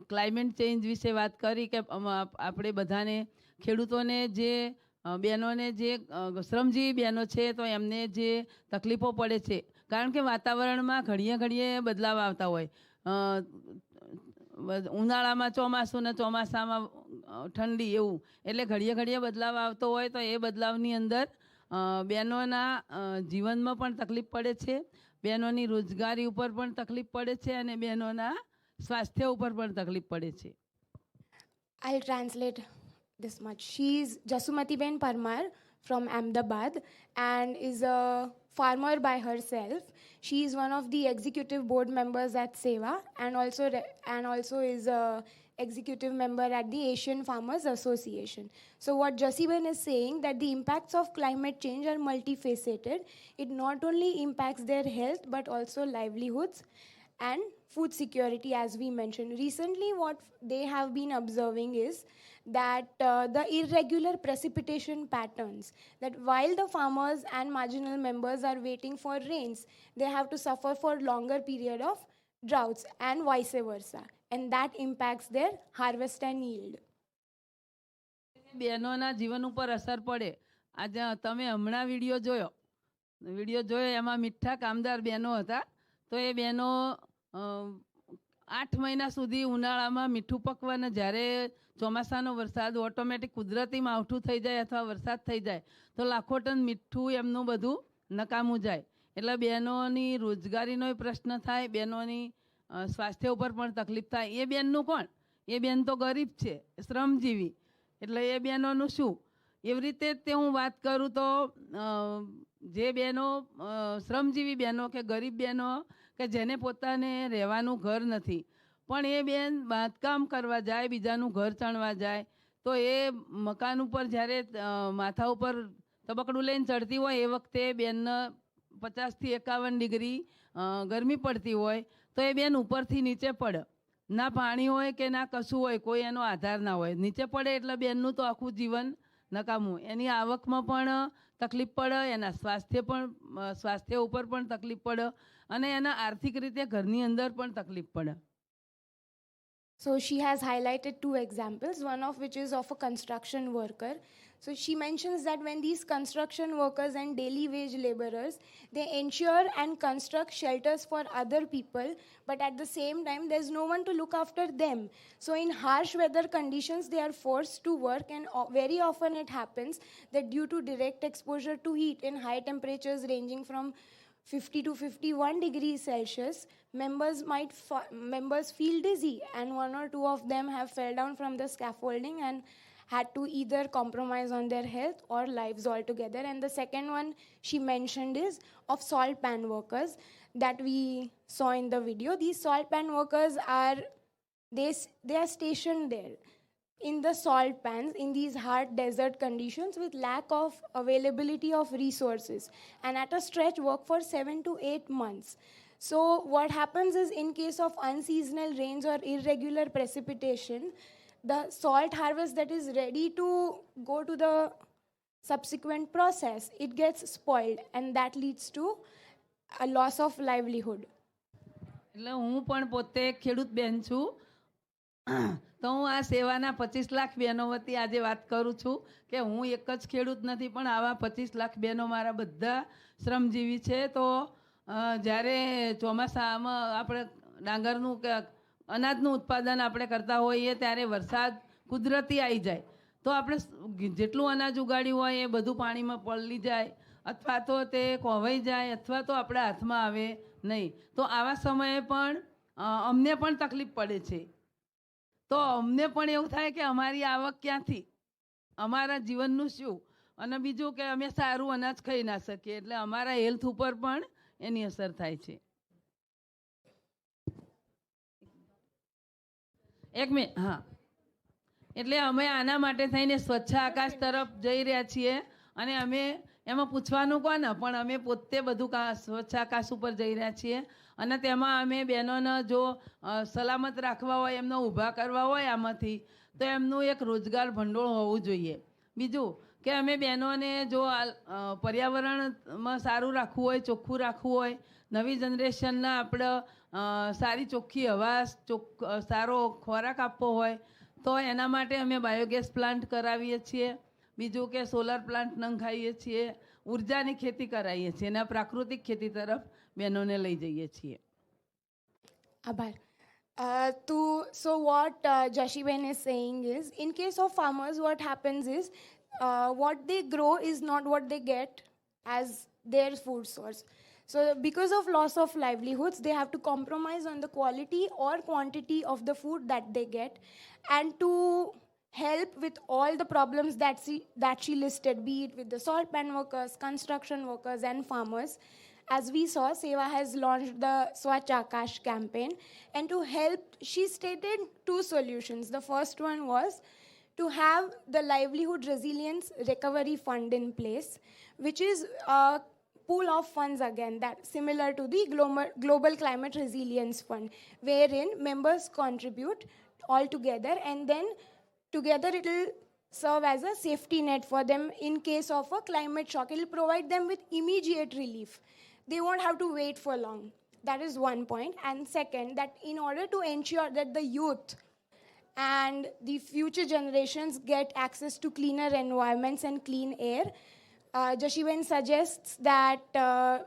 ક્લાઇમેટ ચેન્જ વિશે વાત કરી કે આપણે બધાને ખેડૂતોને જે બહેનોને જે શ્રમજીવી બહેનો છે તો એમને જે તકલીફો પડે છે કારણ કે વાતાવરણમાં ઘડીએ બદલાવ આવતા હોય. ઉનાળામાં ચોમાસું ને ચોમાસામાં ઠંડી એવું એટલે ઘડીએ બદલાવ આવતો હોય તો એ બદલાવની અંદર બહેનોના જીવનમાં પણ તકલીફ પડે છે, બહેનોની રોજગારી ઉપર પણ તકલીફ પડે છે અને બહેનોના સ્વાસ્થ્ય ઉપર પણ તકલીફ પડે છે. I'll translate this much. She's Jasumati Ben Parmar from Ahmedabad and is a farmer by herself. She is one of the executive board members at Seva and also is a executive member at the Asian Farmers Association. So what Jasiben is saying that the impacts of climate change are multifaceted. It not only impacts their health but also livelihoods and food security, as we mentioned. Recently, what they have been observing is that the irregular precipitation patterns, that while the farmers and marginal members are waiting for rains, they have to suffer for longer period of droughts and vice versa. And that impacts their harvest and yield. બહેનોના જીવન ઉપર અસર પડે. આજે તમે હમણાં video જોયો એમાં મીઠા કામદાર બહેનો હતા. તો એ બહેનો 8 મહિના સુધી ઉનાળામાં મીઠું પકવાને જ્યારે ચોમાસાનો વરસાદ ઓટોમેટિક કુદરતી માવઠું થઈ જાય અથવા વરસાદ થઈ જાય તો લાખો ટન મીઠું એમનું બધું નકામું જાય. એટલે બહેનોની રોજગારીનો પ્રશ્ન થાય, બહેનોની સ્વાસ્થ્ય ઉપર પણ તકલીફ થાય. એ બેનનું કોણ? એ બેન તો ગરીબ છે, શ્રમજીવી. એટલે એ બહેનોનું શું? એવી રીતે તે હું વાત કરું તો જે બહેનો શ્રમજીવી બહેનો કે ગરીબ બહેનો કે જેને પોતાને રહેવાનું ઘર નથી પણ એ બેન બાંધકામ કરવા જાય, બીજાનું ઘર ચણવા જાય તો એ મકાન ઉપર જ્યારે માથા ઉપર તબકડું લઈને ચડતી હોય એ વખતે બેનને 50 થી 51 ડિગ્રી ગરમી પડતી હોય તો એ બેન ઉપરથી નીચે પડે, ના પાણી હોય કે ના કશું હોય, કોઈ એનો આધાર ના હોય, નીચે પડે એટલે બેનનું તો આખું જીવન નકામું. એની આવકમાં પણ તકલીફ પડે, એના સ્વાસ્થ્ય ઉપર પણ તકલીફ પડે, અને એના આર્થિક રીતે ઘરની અંદર પણ તકલીફ પડે. So she has highlighted two examples, one of which is of a construction worker. So she mentions that when these construction workers and daily wage laborers, they ensure and construct shelters for other people, but at the same time, there's no one to look after them. So in harsh weather conditions, they are forced to work, and very often it happens that due to direct exposure to heat in high temperatures ranging from 50 to 51 degrees Celsius, members feel dizzy, and one or two of them have fell down from the scaffolding and had to either compromise on their health or lives altogether. And the second one she mentioned is of salt pan workers that we saw in the video. These salt pan workers are stationed there in the salt pans in these hard desert conditions with lack of availability of resources, and at a stretch work for 7 to 8 months. So what happens is, in case of unseasonal rains or irregular precipitation, the salt harvest that is ready to go to the subsequent process, it gets spoiled, and that leads to a loss of livelihood. એટલે હું પણ પોતે ખેડૂત બેન છું, તો હું આ સેવાના 25 લાખ બહેનો વતી આજે વાત કરું છું કે હું એક જ ખેડૂત નથી, પણ આવા 25 લાખ બહેનો મારા બધા શ્રમજીવી છે. તો જ્યારે ચોમાસામાં આપણે ડાંગરનું કે અનાજનું ઉત્પાદન આપણે કરતા હોઈએ ત્યારે વરસાદ કુદરતી આવી જાય તો આપણે જેટલું અનાજ ઉગાડ્યું હોય એ બધું પાણીમાં પલળી જાય, અથવા તો તે કોવાઈ જાય, અથવા તો આપણા હાથમાં આવે નહીં. તો આવા સમયે પણ અમને પણ તકલીફ પડે છે. તો અમને પણ એવું થાય કે અમારી આવક ક્યાંથી, અમારા જીવનનું શું, અને બીજું કે અમે સારું અનાજ ખાઈ ના શકીએ, એટલે અમારા હેલ્થ ઉપર પણ એની અસર થાય છે. એક મિનિટ, હા, એટલે અમે આના માટે થઈને સ્વચ્છ આકાશ તરફ જઈ રહ્યા છીએ, અને અમે એમાં પૂછવાનું કોને, પણ અમે પોતે બધું સ્વચ્છ આકાશ ઉપર જઈ રહ્યા છીએ, અને તેમાં અમે બહેનોને જો સલામત રાખવા હોય, એમને ઊભા કરવા હોય આમાંથી, તો એમનું એક રોજગાર ભંડોળ હોવું જોઈએ. બીજું કે અમે બહેનોને જો પર્યાવરણમાં સારું રાખવું હોય, ચોખ્ખું રાખવું હોય, નવી જનરેશનને આપણે સારી ચોખ્ખી હવા, સારો ખોરાક આપવો હોય, તો એના માટે અમે બાયોગેસ પ્લાન્ટ કરાવીએ છીએ. બીજું કે સોલાર પ્લાન્ટ નંખાઈએ છીએ, ઉર્જાની ખેતી કરાવીએ છીએ, અને પ્રાકૃતિક ખેતી તરફ બહેનોને લઈ જઈએ છીએ. આભાર. So what Jashiben is saying is, in case of farmers, what happens is what they grow is not what they get as their food source. So because of loss of livelihoods, they have to compromise on the quality or quantity of the food that they get. And to help with all the problems that she listed, be it with the salt pan workers, construction workers, and farmers, as we saw, Seva has launched the Swachh Akash campaign. And to help, she stated two solutions. The first one was to have the livelihood resilience recovery fund in place, which is a pool of funds again, that similar to the global climate resilience fund, wherein members contribute all together, and then together it will serve as a safety net for them in case of a climate shock. It will provide them with immediate relief. They won't have to wait for long. That is one point. And second, that in order to ensure that the youth and the future generations get access to cleaner environments and clean air, Jashiben suggests that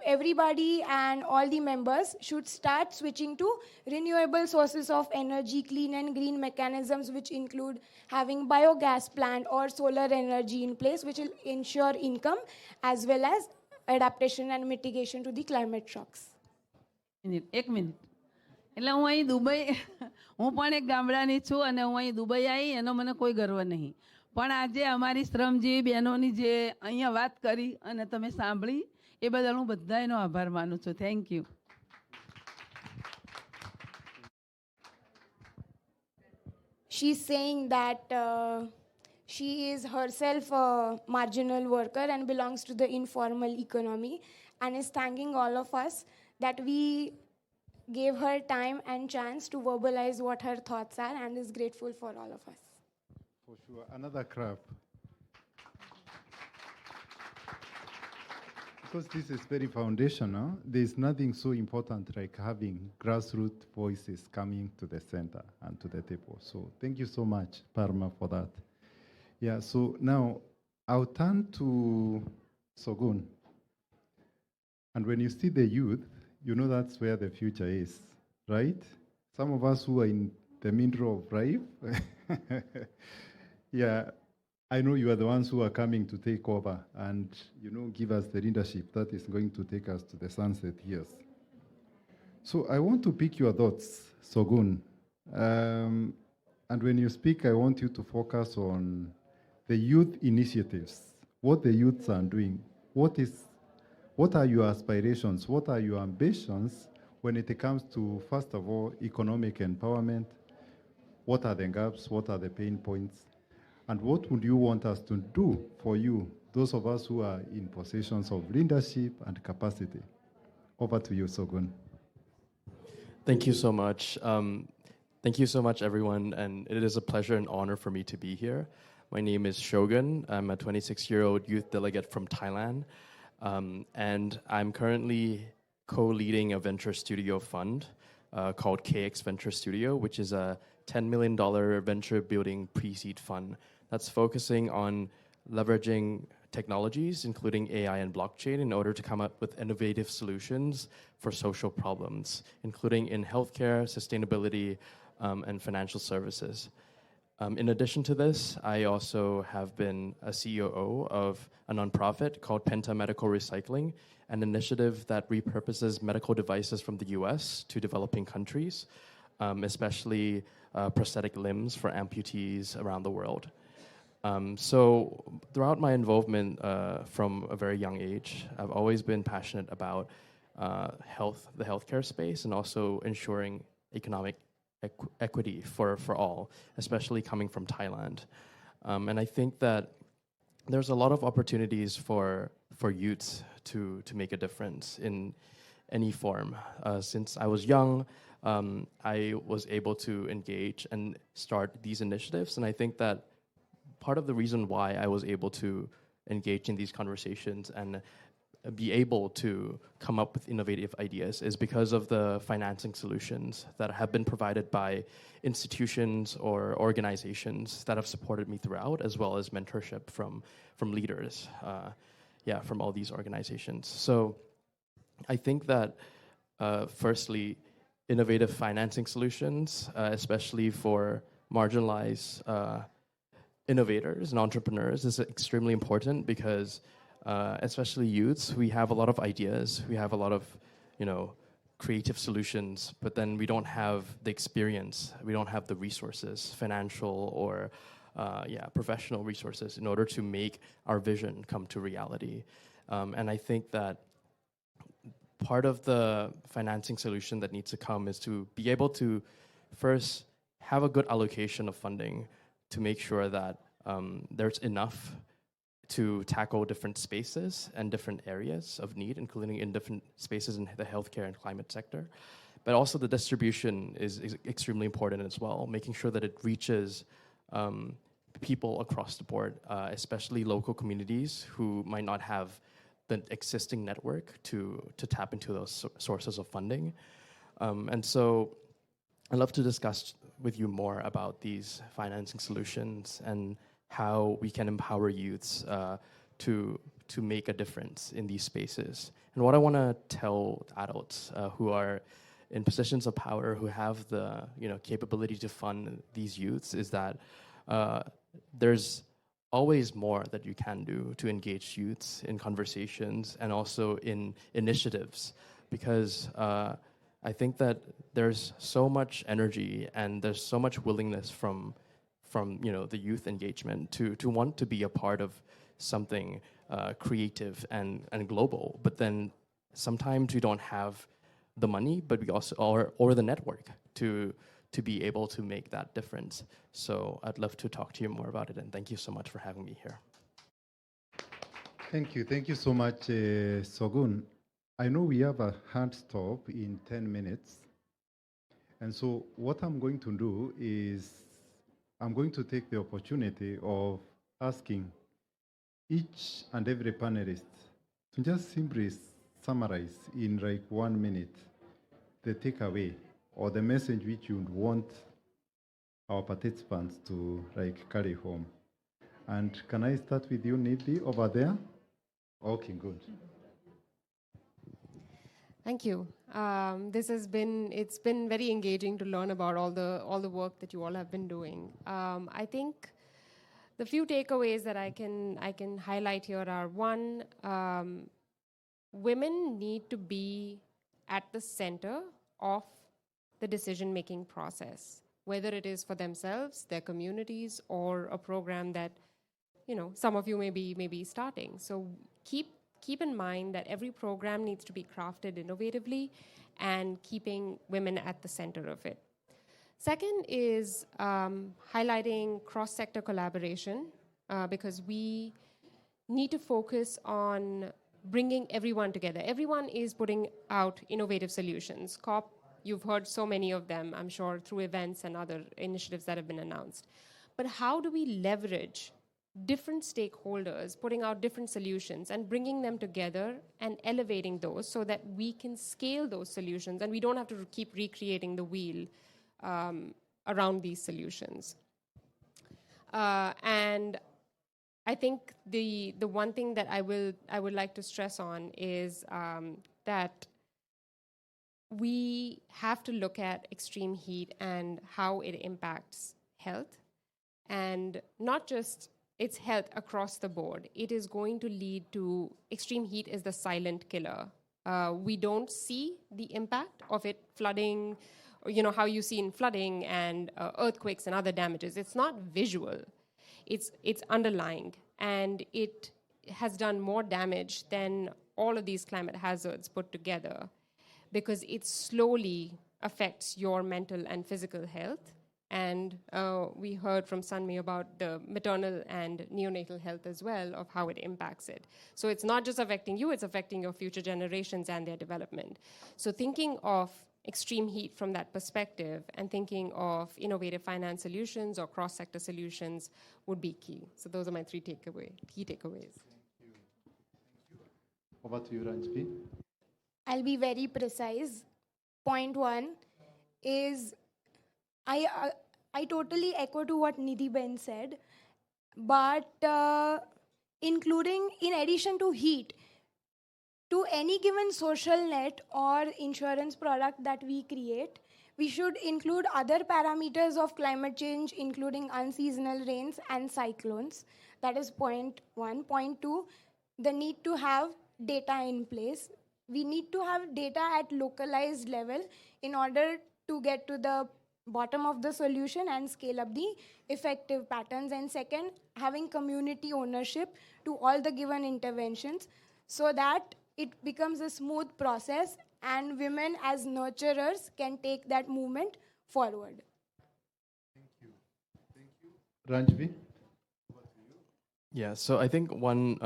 everybody and all the members should start switching to renewable sources of energy, clean and green mechanisms, which include having biogas plant or solar energy in place, which will ensure income as well as adaptation and mitigation to the climate shocks. એક minute, એટલે હું અહીં Dubai, હું પણ એક ગામડાની છું, અને હું અહીં દુબઈ આવી એનો મને કોઈ ગર્વ નહીં, પણ આજે અમારી શ્રમજીવી બહેનોની જે અહીંયા વાત કરી અને તમે સાંભળી એ બદલ હું બધાનો આભાર માનું છું. Thank you. She's saying that she is herself a marginal worker and belongs to the informal economy, and is thanking all of us that we gave her time and chance to verbalize what her thoughts are and is grateful for all of us. For sure. Another clap. Because this is very foundational, there's nothing so important like having grassroots voices coming to the center and to the table. So thank you so much, Parma, for that. Yeah, so now I'll turn to Sogun. And when you see the youth, you know that's where the future is, right? Some of us who are in the middle of life, yeah, I know you are the ones who are coming to take over and, give us the leadership that is going to take us to the sunset years. So I want to pick your thoughts, Sogun. And when you speak, I want you to focus on the youth initiatives, what the youths are doing. What are your aspirations? What are your ambitions when it comes to, first of all, economic empowerment? What are the gaps? What are the pain points? And what would you want us to do for you, those of us who are in positions of leadership and capacity? Over to you, Sogun. Thank you so much. Thank you so much, everyone. And it is a pleasure and honor for me to be here. My name is Shogun. I'm a 26-year-old youth delegate from Thailand. And I'm currently co-leading a venture studio fund called KX Venture Studio, which is a $10 million venture building pre-seed fund that's focusing on leveraging technologies, including AI and blockchain, in order to come up with innovative solutions for social problems, including in healthcare, sustainability, and financial services. In addition to this, I also have been a COO of a nonprofit called Penta Medical Recycling, an initiative that repurposes medical devices from the US to developing countries, especially prosthetic limbs for amputees around the world. So throughout my involvement from a very young age, I've always been passionate about the healthcare space, and also ensuring economic equity for all, especially coming from Thailand. And I think that there's a lot of opportunities for youths to make a difference in any form. Since I was young, I was able to engage and start these initiatives, and I think that part of the reason why I was able to engage in these conversations and be able to come up with innovative ideas is because of the financing solutions that have been provided by institutions or organizations that have supported me throughout, as well as mentorship from leaders, from all these organizations. So I think that firstly, innovative financing solutions, especially for marginalized innovators and entrepreneurs, is extremely important because especially youths, we have a lot of ideas, we have a lot of, creative solutions, but then we don't have the experience, we don't have the resources, financial or professional resources, in order to make our vision come to reality. And I think that part of the financing solution that needs to come is to be able to first have a good allocation of funding to make sure that there's enough to tackle different spaces and different areas of need, including in different spaces in the healthcare and climate sector. But also the distribution is extremely important as well, making sure that it reaches people across the board, especially local communities who might not have the existing network to tap into those sources of funding. And so I'd love to discuss with you more about these financing solutions and how we can empower youths to make a difference in these spaces. And what I want to tell adults who are in positions of power, who have the capability to fund these youths, is that there's always more that you can do to engage youths in conversations and also in initiatives, because I think that there's so much energy and there's so much willingness from the youth engagement to want to be a part of something creative and global. But then sometimes we don't have the money, but we also or the network to be able to make that difference. So I'd love to talk to you more about it, and thank you so much for having me here. Thank you so much, Sogun. I know we have a hard stop in 10 minutes, And so what I'm going to do is I'm going to take the opportunity of asking each and every panelist to just simply summarize in like 1 minute the takeaway or the message which you would want our participants to like carry home. And can I start with you, Nidhi, over there? Okay, good. Thank you. It's been very engaging to learn about all the work that you all have been doing. I think the few takeaways that I can highlight here are: one, women need to be at the center of the decision-making process, whether it is for themselves, their communities, or a program that some of you may be starting. So keep in mind that every program needs to be crafted innovatively and keeping women at the center of it. Second is highlighting cross-sector collaboration, because we need to focus on bringing everyone together. Everyone is putting out innovative solutions. COP, you've heard so many of them, I'm sure, through events and other initiatives that have been announced. But how do we leverage different stakeholders putting out different solutions and bringing them together and elevating those so that we can scale those solutions and we don't have to keep recreating the wheel around these solutions? And I think the one thing that I would like to stress on is that we have to look at extreme heat and how it impacts health, and not just its health across the board. It is going to lead to extreme heat is the silent killer. We don't see the impact of it flooding, how you see in flooding and earthquakes and other damages. It's not visual. It's underlying, and it has done more damage than all of these climate hazards put together, because it slowly affects your mental and physical health. And we heard from Sanmi about the maternal and neonatal health as well, of how it impacts it. So it's not just affecting you, it's affecting your future generations and their development. So thinking of extreme heat from that perspective and thinking of innovative finance solutions or cross-sector solutions would be key. So those are my key takeaways. Thank you. Over to you, Ranjvi. I'll be very precise. Point one is I totally echo to what Nidhi Ben said, but including, in addition to heat, to any given social net or insurance product that we create, we should include other parameters of climate change, including unseasonal rains and cyclones. That is point one. Point two, the need to have data in place. We need to have data at localized level in order to get to the bottom of the solution and scale up the effective patterns. And second, having community ownership to all the given interventions so that it becomes a smooth process and women as nurturers can take that movement forward. Thank you. Ranjvi? Yeah, so I think one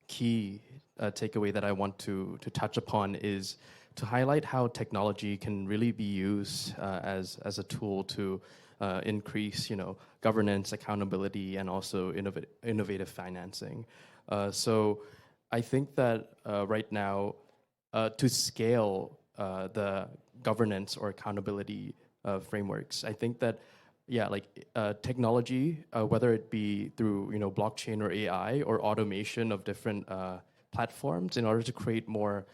key takeaway that I want to touch upon is to highlight how technology can really be used as a tool to increase, governance, accountability, and also innovative financing. So I think that right now, to scale the governance or accountability frameworks, I think that technology, whether it be through blockchain or AI or automation of different platforms, in order to create more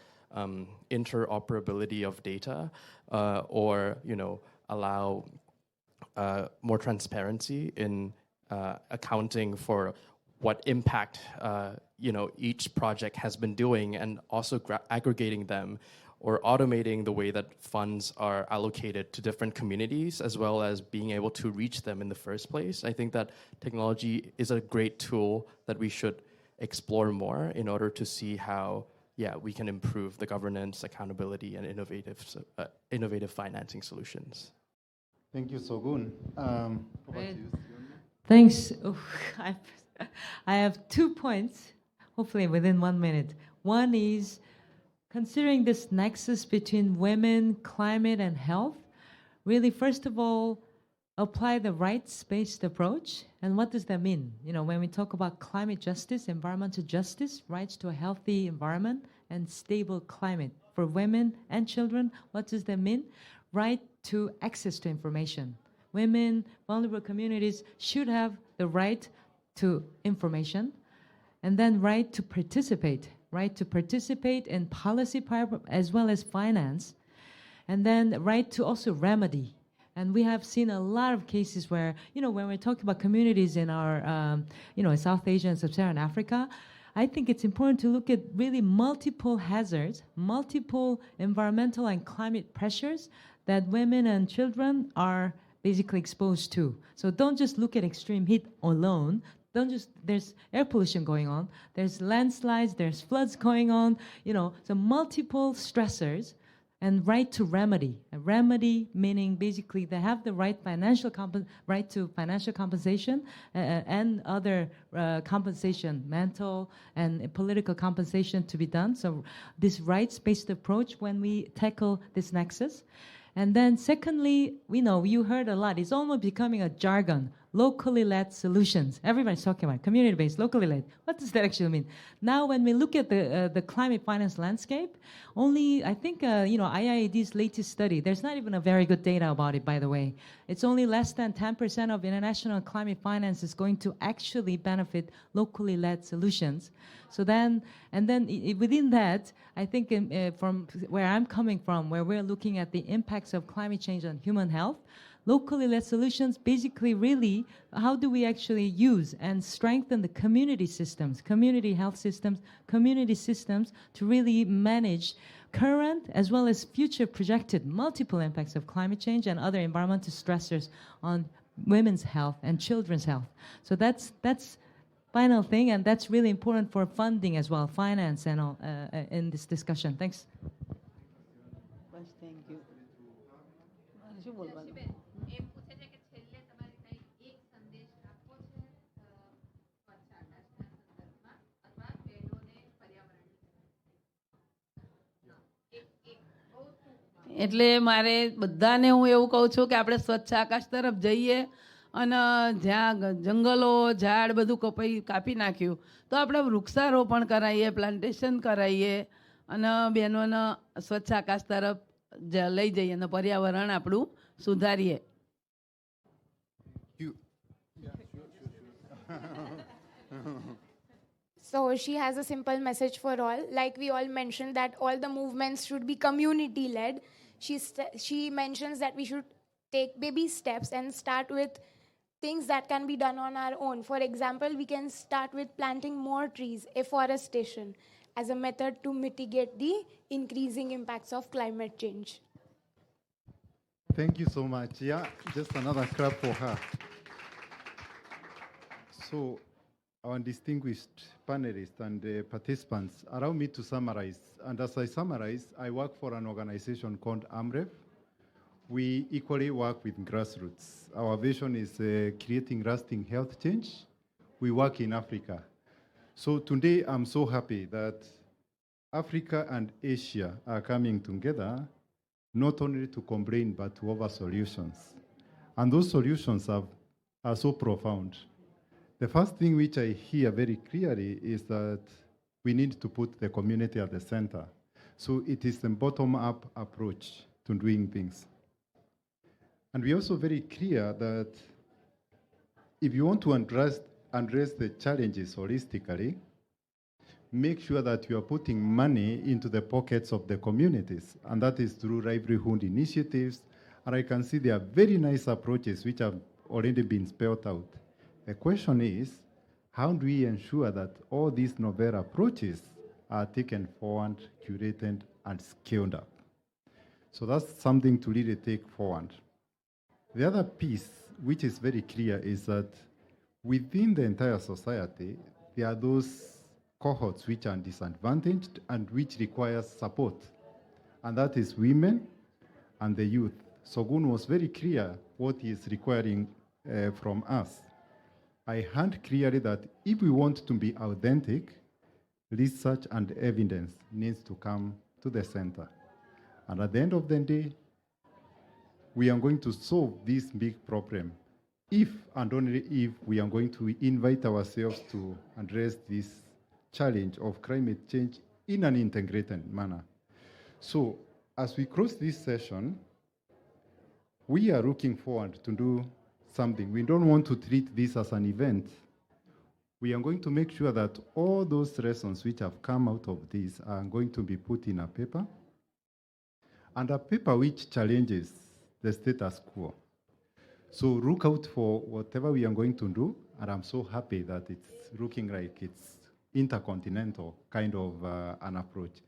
interoperability of data, or allow more transparency in accounting for what impact each project has been doing, and also aggregating them or automating the way that funds are allocated to different communities, as well as being able to reach them in the first place. I think that technology is a great tool that we should explore more in order to see how we can improve the governance, accountability, and innovative financing solutions. Thank you, Sogun. Over to you. Thanks. I have 2 points, hopefully within 1 minute. One is, considering this nexus between women, climate, and health, really, first of all, apply the rights-based approach. And what does that mean? You know, when we talk about climate justice, environmental justice, rights to a healthy environment and stable climate for women and children, what does that mean? Right to access to information. Women, vulnerable communities should have the right to information, and then right to participate in policy as well as finance, and then right to also remedy. And we have seen a lot of cases where, you know, when we're talking about communities in our, South Asia and Sub-Saharan Africa, I think it's important to look at really multiple hazards, multiple environmental and climate pressures that women and children are basically exposed to. So don't just look at extreme heat alone. There's air pollution going on, there's landslides, there's floods going on, so multiple stressors, and right to remedy. A remedy meaning basically they have the right to financial compensation and other compensation, mental and political compensation to be done. So this rights-based approach when we tackle this nexus. And then secondly, we know you heard a lot, it's almost becoming a jargon. Locally led solutions. Everybody's talking about community-based, locally led. What does that actually mean? Now, when we look at the climate finance landscape, only, I think, IIED's latest study, there's not even a very good data about it, by the way. It's only less than 10% of international climate finance is going to actually benefit locally led solutions. So then, within that, I think from where I'm coming from, where we're looking at the impacts of climate change on human health, locally led solutions basically really, how do we actually use and strengthen the community systems, community health systems, community systems to really manage current as well as future projected multiple impacts of climate change and other environmental stressors on women's health and children's health. So that's final thing, and that's really important for funding as well, finance and all in this discussion. Thanks. Thank you. એટલે મારે બધાને હું એવું કહું છું કે આપણે સ્વચ્છ આકાશ તરફ જઈએ અને જ્યાં જંગલો ઝાડ બધું કાપી નાખ્યું તો આપણે વૃક્ષારોપણ કરાવીએ, પ્લાન્ટેશન કરાવીએ અને બહેનોને સ્વચ્છ આકાશ તરફ લઈ જઈએ અને પર્યાવરણ આપણું સુધારીએ. So she has a simple message for all. Like we all mentioned that all the movements should be community-led. She mentions that we should take baby steps and start with things that can be done on our own. For example, we can start with planting more trees, afforestation, as a method to mitigate the increasing impacts of climate change. Thank you so much. Yeah, just another clap for her. So, our distinguished panelists and participants, allow me to summarize. And as I summarize, I work for an organization called AMREF. We equally work with grassroots. Our vision is creating lasting health change. We work in Africa. So today, I'm so happy that Africa and Asia are coming together, not only to complain, but to offer solutions. And those solutions are so profound. The first thing which I hear very clearly is that we need to put the community at the center. So it is a bottom-up approach to doing things. And we're also very clear that if you want to address the challenges holistically, make sure that you are putting money into the pockets of the communities, and that is through livelihood initiatives. And I can see there are very nice approaches which have already been spelled out. The question is, how do we ensure that all these novel approaches are taken forward, curated, and scaled up? So that's something to really take forward. The other piece, which is very clear, is that within the entire society, there are those cohorts which are disadvantaged and which require support. And that is women and the youth. Sogun was very clear what he is requiring from us. I heard clearly that if we want to be authentic, research and evidence needs to come to the center. And at the end of the day, we are going to solve this big problem if and only if we are going to invite ourselves to address this challenge of climate change in an integrated manner. So as we close this session, we are looking forward to do something. We don't want to treat this as an event. We are going to make sure that all those lessons which have come out of this are going to be put in a paper, and a paper which challenges the status quo. So look out for whatever we are going to do, and I'm so happy that it's looking like it's intercontinental kind of an approach.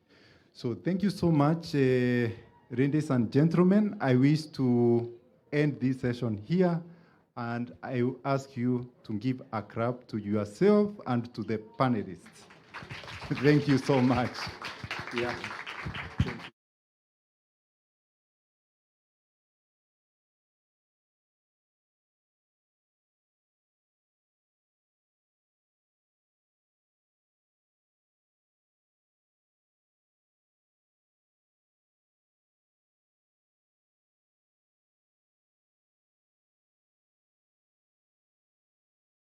So thank you so much, ladies and gentlemen. I wish to end this session here, and I will ask you to give a clap to yourself and to the panelists. Thank you so much. Yeah.